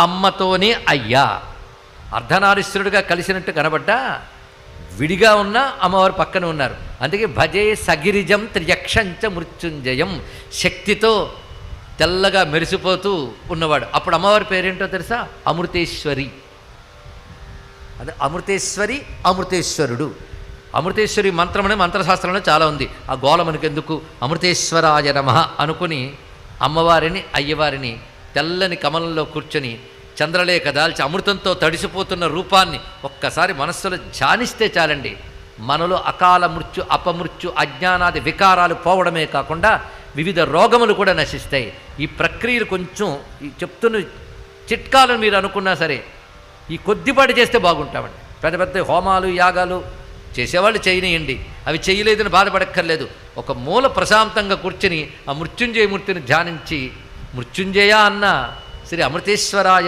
అమ్మతోనే అయ్యా. అర్ధనారీశ్వరుడిగా కలిసినట్టు కనబడ్డా విడిగా ఉన్న అమ్మవారు పక్కన ఉన్నారు. అందుకే భజే సగిరిజం త్రియక్షంచ మృత్యుంజయం, శక్తితో తెల్లగా మెరిసిపోతూ ఉన్నవాడు. అప్పుడు అమ్మవారి పేరేంటో తెలుసా? అమృతేశ్వరి. అదే అమృతేశ్వరి, అమృతేశ్వరుడు. అమృతేశ్వరి మంత్రం అనే మంత్రశాస్త్రంలో చాలా ఉంది. ఆ గోల మనకెందుకు? అమృతేశ్వరాయ నమః అనుకుని అమ్మవారిని అయ్యవారిని తెల్లని కమలంలో కూర్చొని చంద్రలేఖ దాల్చి అమృతంతో తడిసిపోతున్న రూపాన్ని ఒక్కసారి మనస్సులో ధ్యానిస్తే చాలండి. మనలో అకాల మృత్యు, అపమృత్యు, అజ్ఞానాది వికారాలు పోవడమే కాకుండా వివిధ రోగములు కూడా నశిస్తాయి. ఈ ప్రక్రియలు కొంచెం ఈ చెప్తున్న చిట్కాలను మీరు అనుకున్నా సరే ఈ కొద్దిపాటి చేస్తే బాగుంటామండి. పెద్ద పెద్ద హోమాలు యాగాలు చేసేవాళ్ళు చేయనియండి, అవి చేయలేదని బాధపడక్కర్లేదు. ఒక మూల ప్రశాంతంగా కూర్చొని ఆ మృత్యుంజయ మూర్తిని ధ్యానించి మృత్యుంజయ అన్న శ్రీ అమృతేశ్వరాయ